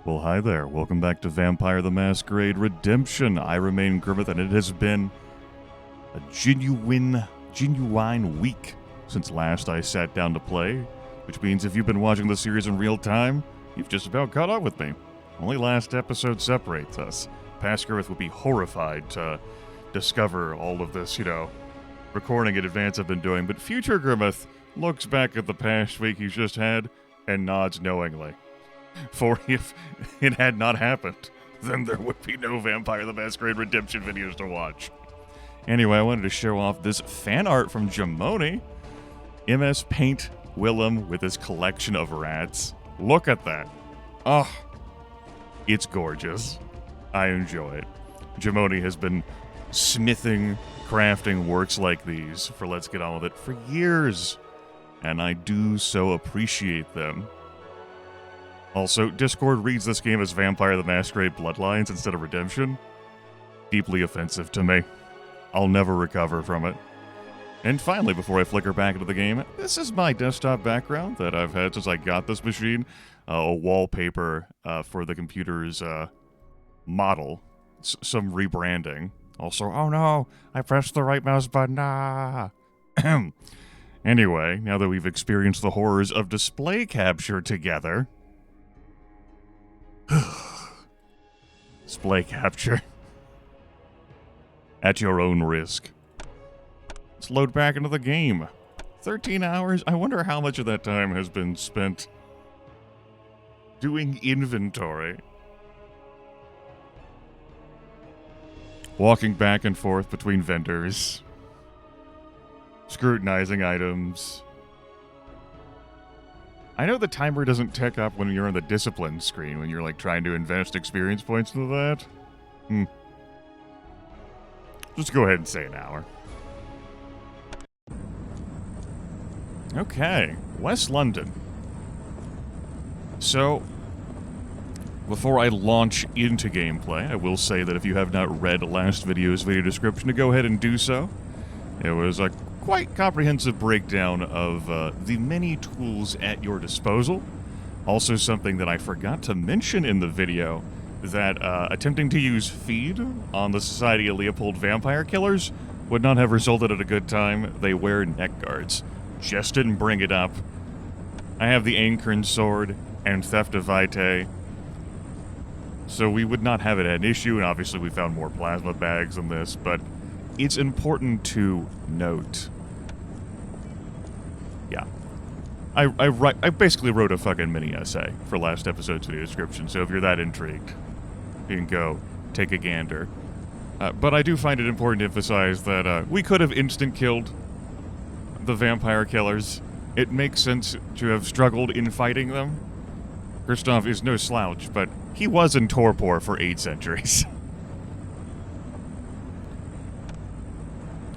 Well, hi there. Welcome back to Vampire the Masquerade Redemption. I remain Grimith, and it has been a genuine week since last I sat down to play, which means if you've been watching the series in real time, you've just about caught up with me. Only last episode separates us. Past Grimith would be horrified to discover all of this, recording in advance I've been doing, but future Grimith looks back at the past week he's just had and nods knowingly. For if it had not happened, then there would be no Vampire the Masquerade Redemption videos to watch. Anyway, I wanted to show off this fan art from Jamoni. MS Paint Willem with his collection of rats. Look at that. Oh, it's gorgeous. I enjoy it. Jamoni has been smithing, crafting works like these for Let's Get On With It for years, and I do so appreciate them. Also, Discord reads this game as Vampire the Masquerade Bloodlines instead of Redemption. Deeply offensive to me. I'll never recover from it. And finally, before I flicker back into the game, this is my desktop background that I've had since I got this machine. A wallpaper for the computer's model. Some rebranding. Also, oh no, I pressed the right mouse button. Ah. Anyway, now that we've experienced the horrors of display capture together... Display capture. At your own risk. Let's load back into the game. 13 hours? I wonder how much of that time has been spent doing inventory. Walking back and forth between vendors. Scrutinizing items. I know the timer doesn't tick up when you're on the discipline screen, when you're like trying to invest experience points into that. Just go ahead and say an hour. Okay, West London. So, before I launch into gameplay, I will say that if you have not read last video's video description, to go ahead and do so. It was a quite comprehensive breakdown of the many tools at your disposal. Also something that I forgot to mention in the video, that attempting to use feed on the Society of Leopold vampire killers would not have resulted in a good time. They wear neck guards. Just didn't bring it up. I have the Ankern sword and Theft of Vitae, so we would not have it an issue, and obviously we found more plasma bags than this, but it's important to note. Yeah. I basically wrote a fucking mini essay for last episode's video description, so if you're that intrigued, you can go take a gander. But I do find it important to emphasize that we could have instant-killed the vampire killers. It makes sense to have struggled in fighting them. Christoph is no slouch, but he was in torpor for 8 centuries.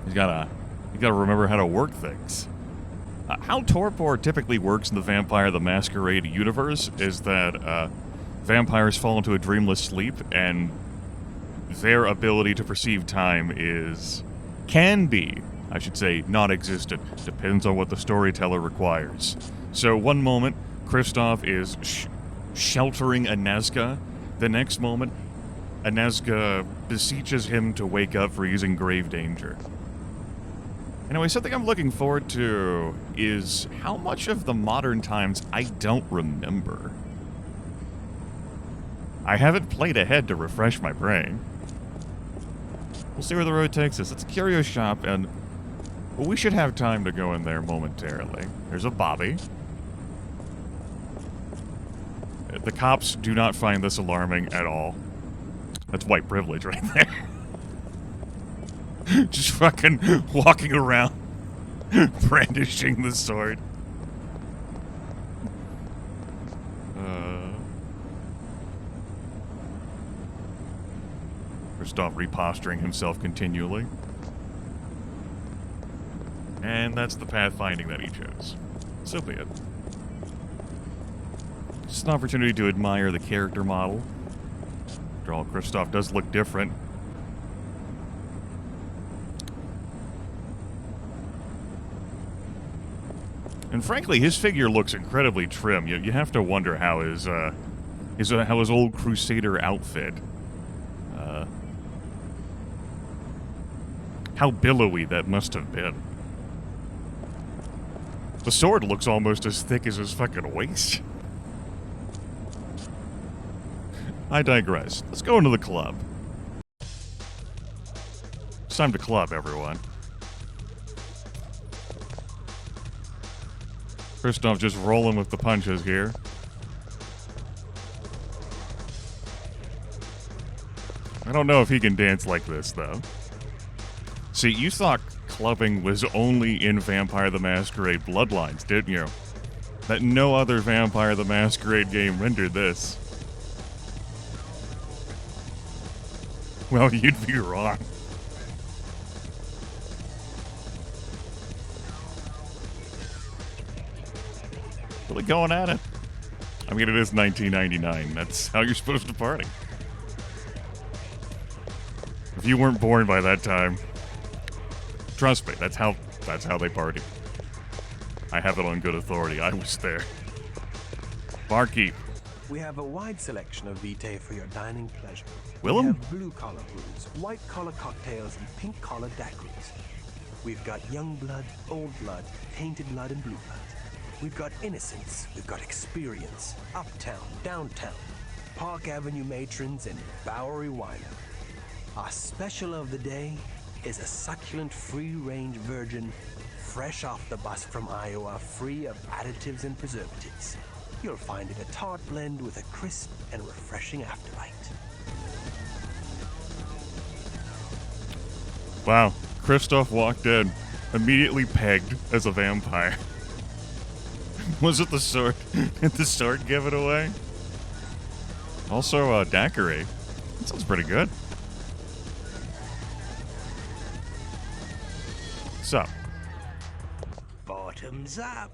You gotta remember how to work things. How torpor typically works in the Vampire the Masquerade universe is that vampires fall into a dreamless sleep, and their ability to perceive time can be, I should say, non-existent. Depends on what the storyteller requires. So one moment, Christoph is sheltering Anezka. The next moment, Anezka beseeches him to wake up for using grave danger. Anyway, something I'm looking forward to is how much of the modern times I don't remember. I haven't played ahead to refresh my brain. We'll see where the road takes us. It's a curio shop, and we should have time to go in there momentarily. There's a Bobby. The cops do not find this alarming at all. That's white privilege right there. Just fucking walking around, brandishing the sword. Christoph reposturing himself continually. And that's the pathfinding that he chose. So be it. Just an opportunity to admire the character model. After all, Christoph does look different. And frankly, his figure looks incredibly trim. You have to wonder how his his old Crusader outfit. How billowy that must have been. The sword looks almost as thick as his fucking waist. I digress. Let's go into the club. It's time to club, everyone. Kristoff just rolling with the punches here. I don't know if he can dance like this, though. See, you thought clubbing was only in Vampire the Masquerade Bloodlines, didn't you? That no other Vampire the Masquerade game rendered this. Well, you'd be wrong. Really going at it. I mean, it is 1999. That's how you're supposed to party. If you weren't born by that time, trust me, that's how they party. I have it on good authority. I was there. Barkeep. We have a wide selection of vitae for your dining pleasure. Willem? We have blue-collar brews, white-collar cocktails, and pink-collar daiquiris. We've got young blood, old blood, tainted blood, and blue blood. We've got innocence, we've got experience, uptown, downtown, Park Avenue matrons, and Bowery wino. Our special of the day is a succulent free-range virgin, fresh off the bus from Iowa, free of additives and preservatives. You'll find it a tart blend with a crisp and refreshing afterbite. Wow, Kristoff walked in, immediately pegged as a vampire. Was it the sword? Did the sword give it away? Also, daiquiri. That sounds pretty good. So. Bottoms up.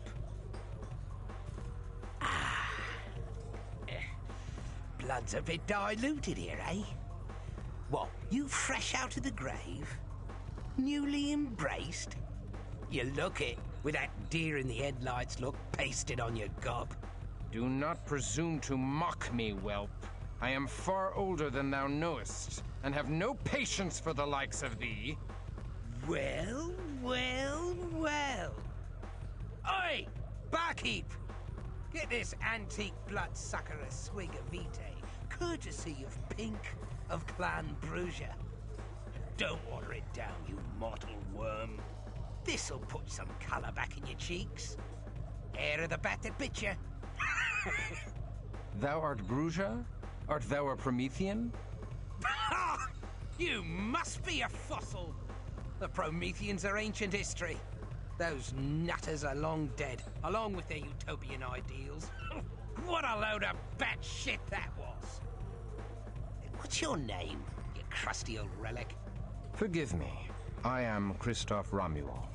Blood's a bit diluted here, eh? What, you fresh out of the grave? Newly embraced? You look it, with that deer in the headlights look pasted on your gob. Do not presume to mock me, whelp. I am far older than thou knowest, and have no patience for the likes of thee. Well, well, well. Oi, barkeep! Get this antique bloodsucker a swig of vitae, courtesy of Pink of Clan Brugia. Don't water it down, you mortal worm. This'll put some colour back in your cheeks. Air of the bat that bit you. Thou art Brugia? Art thou a Promethean? You must be a fossil. The Prometheans are ancient history. Those nutters are long dead, along with their utopian ideals. What a load of bat shit that was. What's your name, you crusty old relic? Forgive me. I am Kristoff Romuald.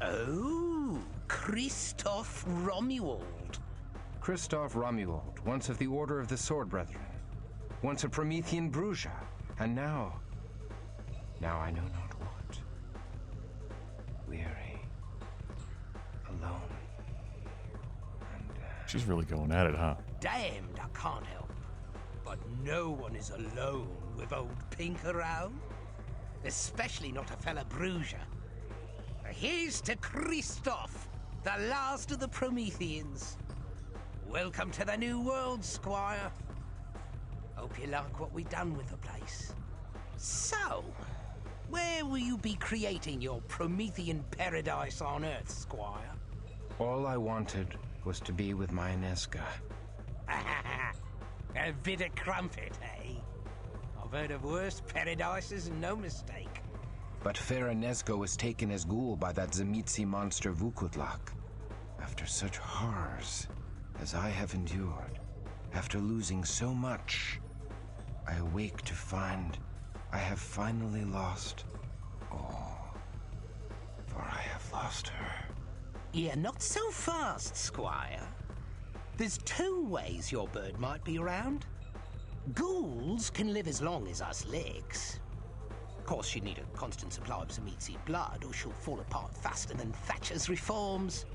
Oh, Kristoff Romuald. Kristoff Romuald, once of the Order of the Sword Brethren. Once a Promethean Brugia, and now I know not what. Weary. Alone. And, She's really going at it, huh? Damned, I can't help. But no one is alone with old Pink around. Especially not a fella Brugia. Here's to Kristoff, the last of the Prometheans. Welcome to the new world, Squire. Hope you like what we've done with the place. So, where will you be creating your Promethean paradise on Earth, Squire? all I wanted was to be with my Nesca. A bit of crumpet, eh? I've heard of worse paradises and no mistake. But fair Nesca was taken as ghoul by that Tzimisce monster Vukutlak. After such horrors as I have endured, after losing so much, I awake to find I have finally lost all. For I have lost her. Yeah, not so fast, Squire. There's two ways your bird might be around. Ghouls can live as long as us licks. Of course, she'd need a constant supply of Tzimisce blood, or she'll fall apart faster than Thatcher's reforms.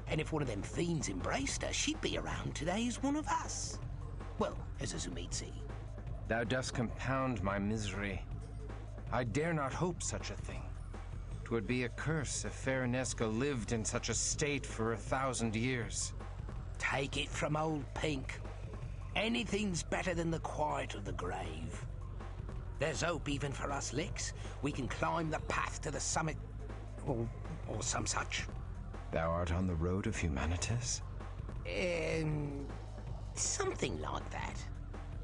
And if one of them fiends embraced her, she'd be around today as one of us. Well, as a Zumitsi. Thou dost compound my misery. I dare not hope such a thing. 'Twould be a curse if fair Nesca lived in such a state for 1,000 years. Take it from old Pink. Anything's better than the quiet of the grave. There's hope even for us licks. We can climb the path to the summit, or some such. Thou art on the road of humanitas? Something like that.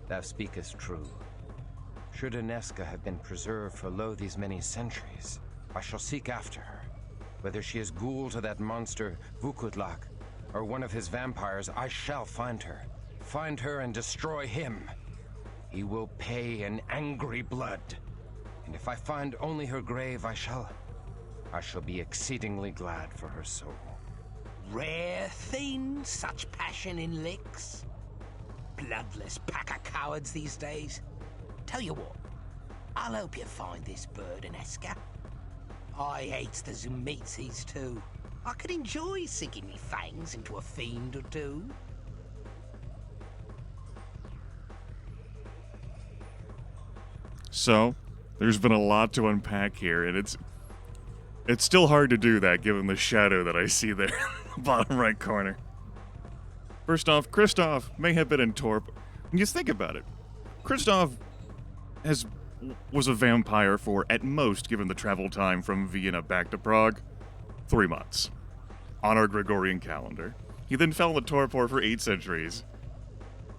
Thou speakest true. Should Nesca have been preserved for lo these many centuries, I shall seek after her. Whether she is ghoul to that monster Vukutlak, or one of his vampires, I shall find her. Find her and destroy him. He will pay in angry blood. And if I find only her grave, I shall be exceedingly glad for her soul. Rare thing, such passion in licks. Bloodless pack of cowards these days. Tell you what, I'll help you find this bird in Eska. I hates the Zumitsis too. I could enjoy sinking me fangs into a fiend or two. So, there's been a lot to unpack here, and it's still hard to do that given the shadow that I see there in the bottom right corner. First off, Kristoff may have been in Torp. When you think about it, Kristoff was a vampire for, at most, given the travel time from Vienna back to Prague, 3 months. On our Gregorian calendar. He then fell in the torpor for 8 centuries.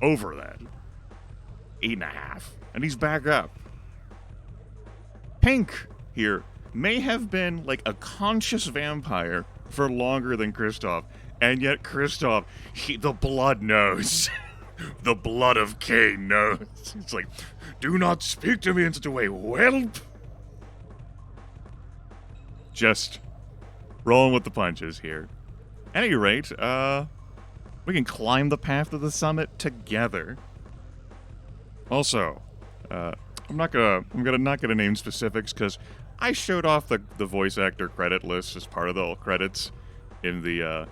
Over that. 8.5. And he's back up. Pink here may have been like a conscious vampire for longer than Kristoff, and yet Kristoff, the blood knows. The blood of Cain knows. It's like, do not speak to me in such a way, whelp! Just rolling with the punches here. At any rate, we can climb the path to the summit together. Also, I'm not gonna name specifics because I showed off the voice actor credit list as part of the credits in the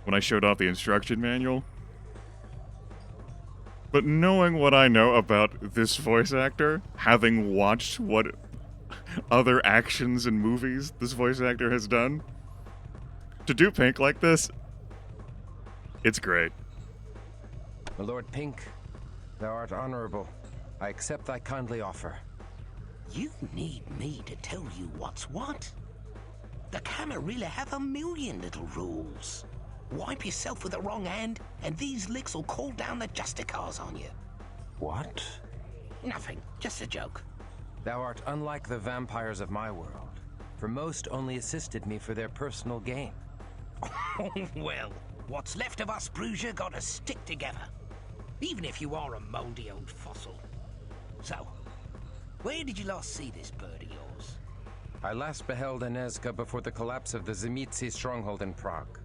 when I showed off the instruction manual. But knowing what I know about this voice actor, having watched what other actions and movies this voice actor has done, to do Pink like this, it's great. My Lord Pink, thou art honorable. I accept thy kindly offer. You need me to tell you what's what? The Camarilla have a million little rules. Wipe yourself with the wrong hand, and these licks will call down the Justicars on you. What? Nothing, just a joke. Thou art unlike the vampires of my world, for most only assisted me for their personal gain. Well, what's left of us, Brugia, gotta stick together. Even if you are a moldy old fossil. So, where did you last see this bird of yours? I last beheld Nesca before the collapse of the Zimitsi stronghold in Prague.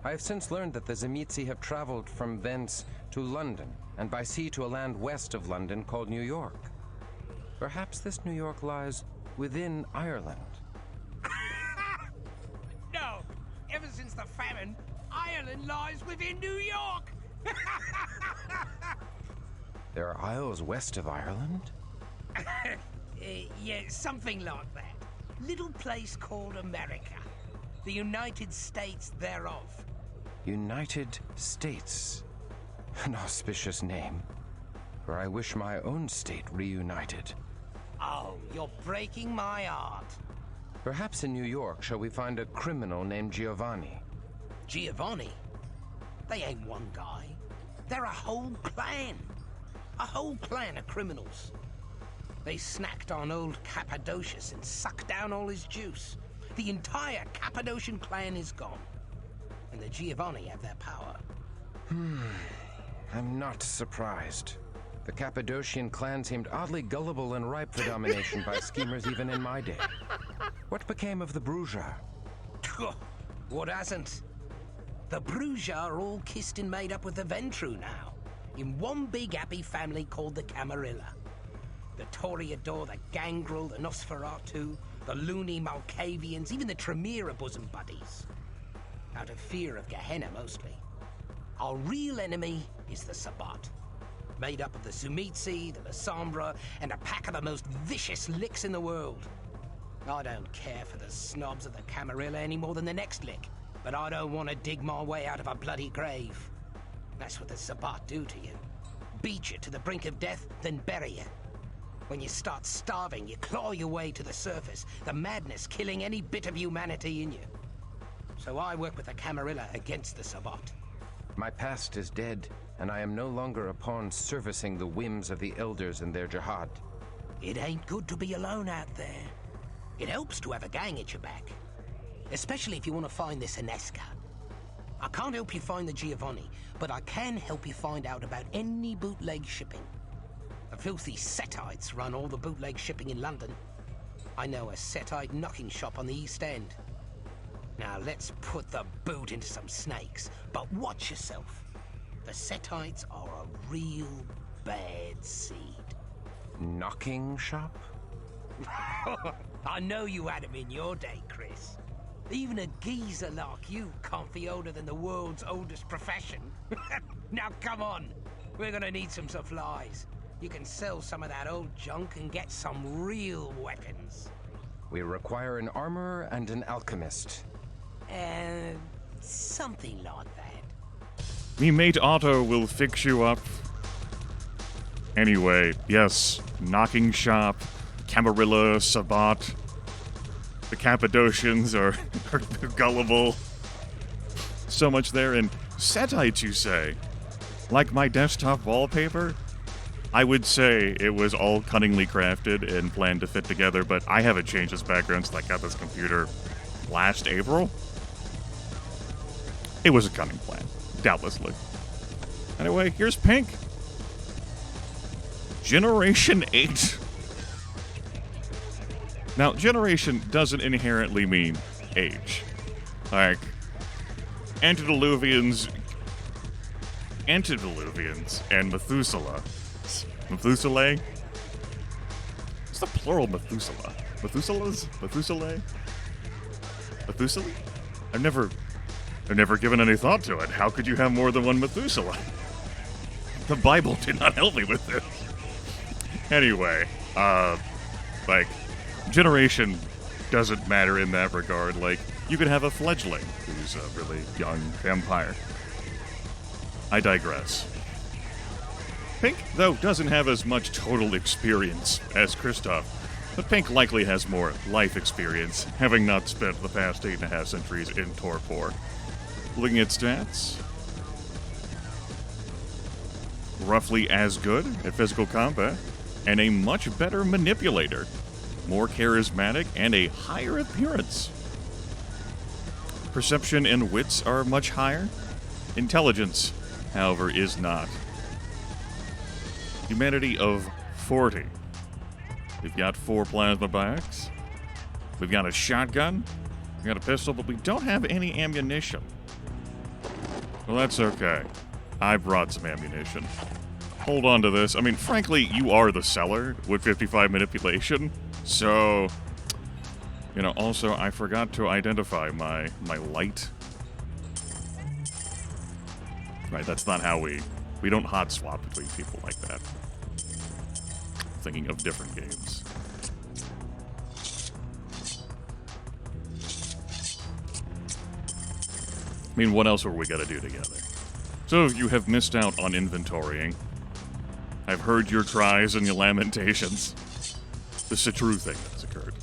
I have since learned that the Zimitsi have traveled from thence to London, and by sea to a land west of London called New York. Perhaps this New York lies within Ireland. No! Ever since the famine, Ireland lies within New York! There are isles west of Ireland? Yeah, something like that. Little place called America. The United States thereof. United States. An auspicious name. For I wish my own state reunited. Oh, you're breaking my heart. Perhaps in New York shall we find a criminal named Giovanni. Giovanni? They ain't one guy. They're a whole clan. A whole clan of criminals. They snacked on old Cappadocius and sucked down all his juice. The entire Cappadocian clan is gone. And the Giovanni have their power. I'm not surprised. The Cappadocian clan seemed oddly gullible and ripe for domination by schemers even in my day. What became of the Brugia? What hasn't? The Brugia are all kissed and made up with the Ventru now, in one big happy family called the Camarilla. The Toreador, the Gangrel, the Nosferatu, the loony Malkavians, even the Tremere are bosom buddies. Out of fear of Gehenna, mostly. Our real enemy is the Sabbat. made up of the Zumitsi, the Lasombra, and a pack of the most vicious licks in the world. I don't care for the snobs of the Camarilla any more than the next lick, but I don't want to dig my way out of a bloody grave. That's what the Sabbat do to you. Beat you to the brink of death, then bury you. When you start starving, you claw your way to the surface, the madness killing any bit of humanity in you. So I work with the Camarilla against the Sabbat. My past is dead, and I am no longer a pawn servicing the whims of the elders and their jihad. It ain't good to be alone out there. It helps to have a gang at your back. Especially if you want to find this Inesca. I can't help you find the Giovanni, but I can help you find out about any bootleg shipping. The filthy Setites run all the bootleg shipping in London. I know a Setite knocking shop on the East End. Now let's put the boot into some snakes, but watch yourself. The Setites are a real bad seed. Knocking shop? I know you had him in your day, Chris. Even a geezer like you can't be older than the world's oldest profession. Now come on, we're gonna need some supplies. You can sell some of that old junk and get some real weapons. We require an armorer and an alchemist. Something like that. Me mate Otto will fix you up. Anyway, yes, knocking shop, Camarilla, Sabbat. The Cappadocians are gullible. So much there. And Setites, you say? Like my desktop wallpaper? I would say it was all cunningly crafted and planned to fit together, but I haven't changed this background since I got this computer last April. It was a cunning plan, doubtlessly. Anyway, here's Pink. Generation 8. Now, generation doesn't inherently mean age. Like, antediluvians, and Methuselah. Methuselah? What's the plural of Methuselah? Methuselahs? Methuselah? Methuselah? I've never given any thought to it. How could you have more than one Methuselah? The Bible did not help me with this. Anyway, like, generation doesn't matter in that regard. Like, you could have a fledgling who's a really young vampire. I digress. Pink, though, doesn't have as much total experience as Kristoff, but Pink likely has more life experience, having not spent the past 8.5 centuries in torpor. Looking at stats, roughly as good at physical combat, and a much better manipulator, more charismatic, and a higher appearance. Perception and wits are much higher. Intelligence, however, is not. Humanity of 40. We've got 4 plasma bags. We've got a shotgun. We've got a pistol, but we don't have any ammunition. Well, that's okay. I brought some ammunition. Hold on to this. I mean, frankly, you are the seller with 55 manipulation. So, you know, also, I forgot to identify my light. Right, that's not how we don't hot swap between people like that. Thinking of different games. I mean, what else were we gonna do together? So if you have missed out on inventorying, I've heard your cries and your lamentations. This is a true thing that has occurred.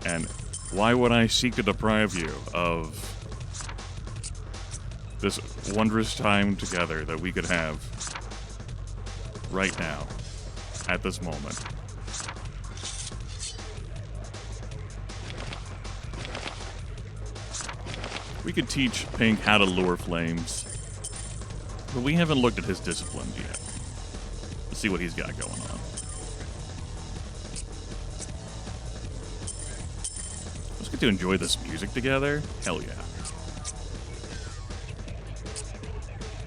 And why would I seek to deprive you of this wondrous time together that we could have right now, at this moment? We could teach Pink how to lure flames, but we haven't looked at his disciplines yet. Let's see what he's got going on. Let's get to enjoy this music together. Hell yeah.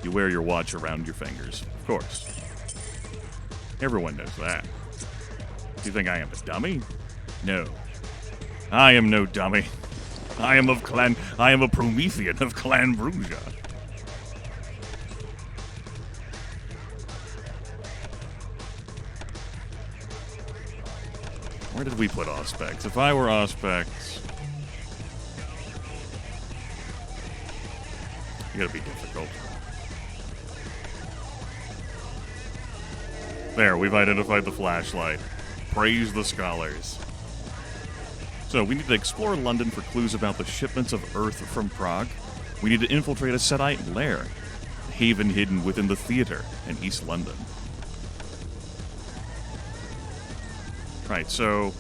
You wear your watch around your fingers, of course. Everyone knows that. Do you think I am a dummy? No. I am no dummy. I am a Promethean of Clan Bruja. Where did we put Auspex? If I were Auspex... You gotta be difficult. There, we've identified the flashlight. Praise the scholars. So, we need to explore London for clues about the shipments of Earth from Prague. We need to infiltrate a Setite lair, a haven hidden within the theater in East London. Right, so,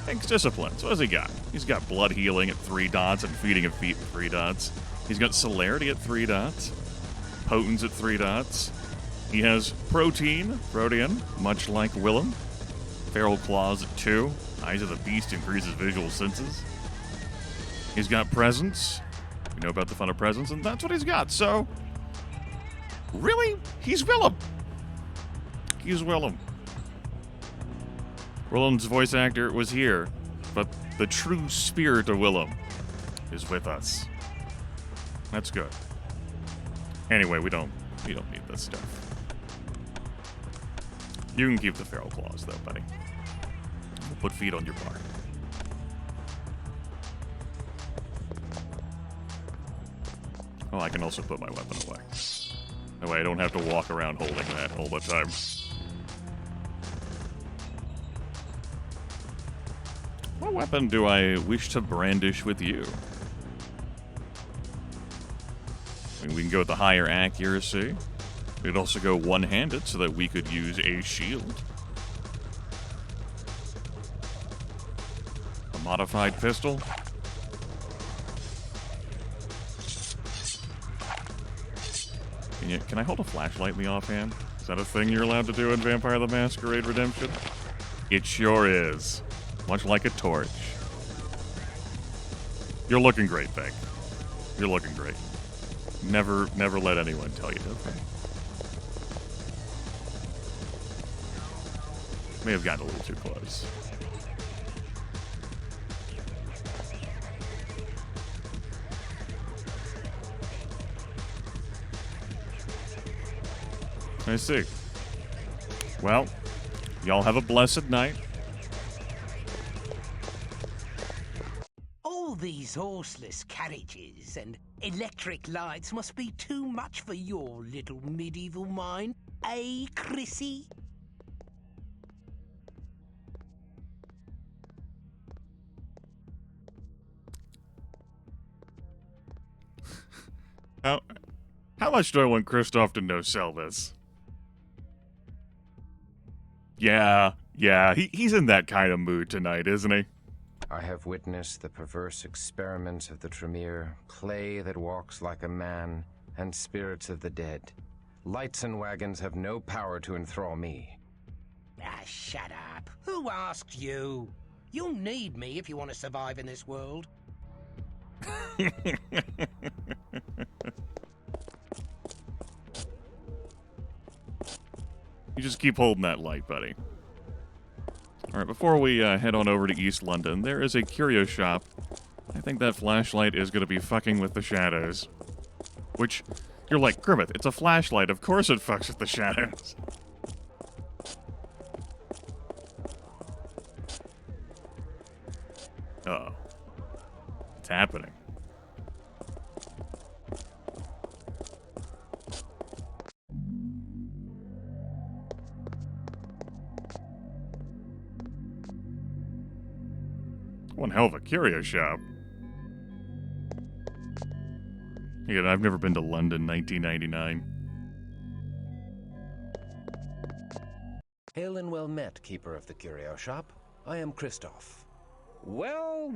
Hank's disciplines. What has he got? He's got blood healing at 3 dots and feeding of feet at 3 dots. He's got celerity at 3 dots, potence at 3 dots. He has protein, much like Willem. Feral claws at 2. Eyes of the Beast increases visual senses. He's got presence. You know about the fun of presence, and that's what he's got. So, really, he's Willem. He's Willem. Willem's voice actor was here, but the true spirit of Willem is with us. That's good. Anyway, we don't need this stuff. You can keep the feral claws, though, buddy. We'll put feet on your bar. Oh, I can also put my weapon away. That way I don't have to walk around holding that all the time. What weapon do I wish to brandish with you? I mean, we can go with the higher accuracy. We could also go one-handed so that we could use a shield. A modified pistol. Can I hold a flashlight in the offhand? Is that a thing you're allowed to do in Vampire the Masquerade Redemption? It sure is. Much like a torch. You're looking great, Beck. You're looking great. Never let anyone tell you different. May have gotten a little too close. I see. Well, y'all have a blessed night. All these horseless carriages and electric lights must be too much for your little medieval mind, eh, Chrissy? How much do I want Kristoff to know sell this? Yeah, he's in that kind of mood tonight, isn't he? I have witnessed the perverse experiments of the Tremere, clay that walks like a man, and spirits of the dead. Lights and wagons have no power to enthrall me. Ah, shut up. Who asked you? You'll need me if you want to survive in this world. You just keep holding that light, buddy. Alright, before we head on over to East London, there is a curio shop. I think that flashlight is going to be fucking with the shadows. Which, you're like, Grimith, it's a flashlight, of course it fucks with the shadows. Uh-oh. It's happening. One hell of a curio shop. Again, I've never been to London, 1999. Hail and well met, keeper of the curio shop. I am Kristoff. Well,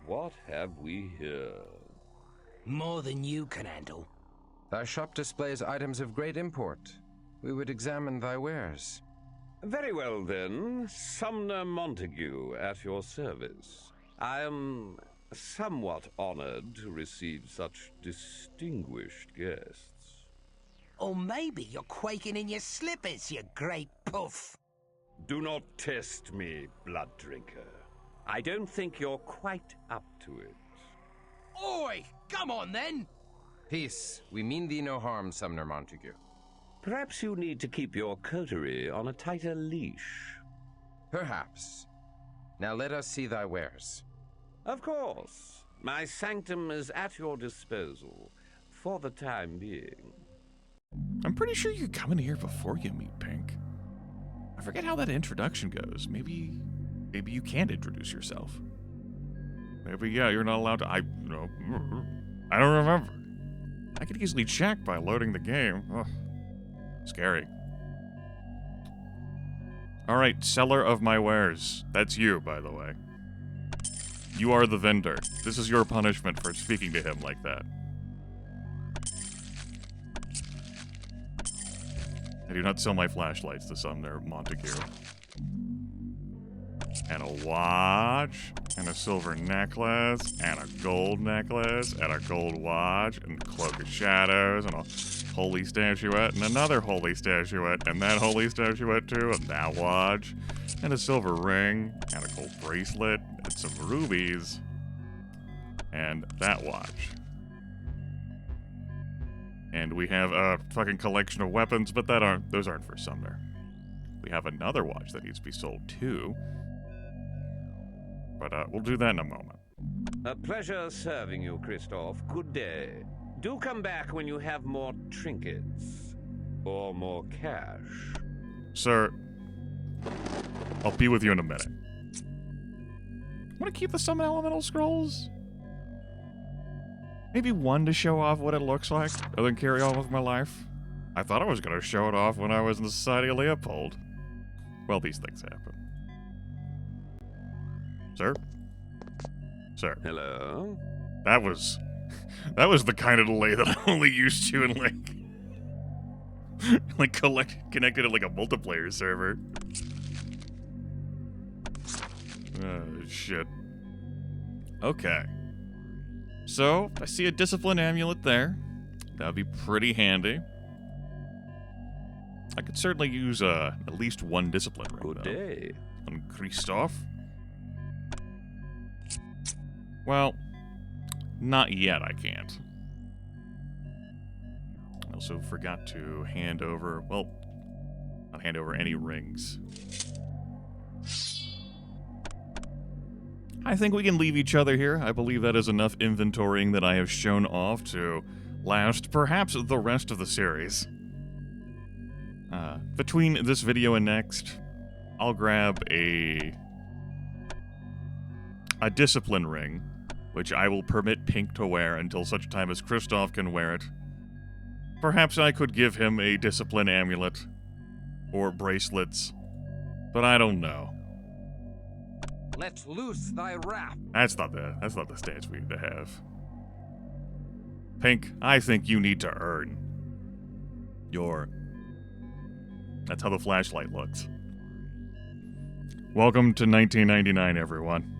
what have we here? More than you can handle. Thy shop displays items of great import. We would examine thy wares. Very well, then. Sumner Montague at your service. I am somewhat honored to receive such distinguished guests. Or maybe you're quaking in your slippers, you great puff. Do not test me, blood drinker. I don't think you're quite up to it. Oi! Come on, then! Peace. We mean thee no harm, Sumner Montague. Perhaps you need to keep your coterie on a tighter leash. Perhaps. Now let us see thy wares. Of course. My sanctum is at your disposal for the time being. I'm pretty sure you come in here before you meet Pink. I forget how that introduction goes. Maybe you can't introduce yourself. Maybe, yeah, you're not allowed to. I don't remember. I could easily check by loading the game. Ugh. Scary. Alright, seller of my wares. That's you, by the way. You are the vendor. This is your punishment for speaking to him like that. I do not sell my flashlights to some there, Montague. And a watch, and a silver necklace, and a gold necklace, and a gold watch, and a cloak of shadows, and a holy statuette, and another holy statuette, and that holy statuette too, and that watch, and a silver ring, and a gold bracelet, and some rubies, and that watch. And we have a fucking collection of weapons, but those aren't for Sumner. We have another watch that needs to be sold too. But we'll do that in a moment. A pleasure serving you, Christoph. Good day. Do come back when you have more trinkets. Or more cash. Sir, I'll be with you in a minute. Want to keep the Summon Elemental Scrolls? Maybe one to show off what it looks like, and then carry on with my life? I thought I was going to show it off when I was in the Society of Leopold. Well, these things happen. Sir? Sir. Hello? That was the kind of delay that I'm only used to in, connected to, like, a multiplayer server. Oh, shit. Okay. So, I see a Discipline Amulet there. That would be pretty handy. I could certainly use at least one Discipline ring, Good day. On Christoph. Well, not yet, I can't. I also forgot to hand over, well, not hand over any rings. I think we can leave each other here. I believe that is enough inventorying that I have shown off to last perhaps the rest of the series. Between this video and next, I'll grab a Discipline ring, which I will permit Pink to wear until such time as Christoph can wear it. Perhaps I could give him a Discipline amulet or bracelets, but I don't know. Let loose thy wrath. That's not the stance we need to have. Pink, I think you need to earn your... That's how the flashlight looks. Welcome to 1999, everyone.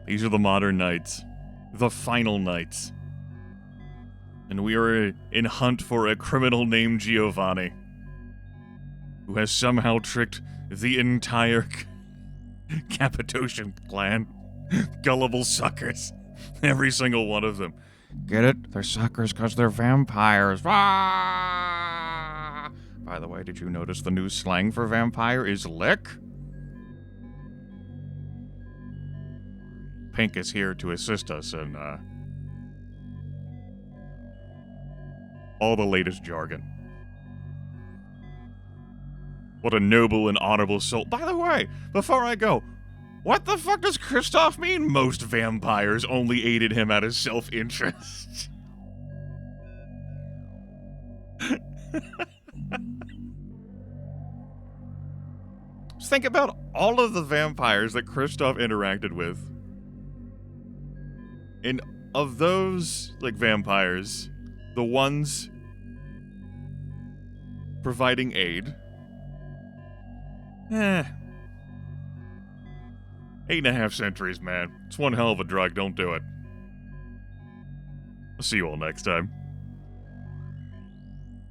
These are the modern nights. The final nights. And we are in hunt for a criminal named Giovanni, who has somehow tricked the entire Capitosian clan. Gullible suckers. Every single one of them. Get it? They're suckers because they're vampires. Ah! By the way, did you notice the new slang for vampire is lick? Pink is here to assist us in all the latest jargon. What a noble and honorable soul. By the way, before I go, what the fuck does Christoph mean most vampires only aided him out of self-interest? Just think about all of the vampires that Christoph interacted with. And of those, like, vampires, the ones providing aid, 8.5 centuries, man. It's one hell of a drug, don't do it. I'll see you all next time.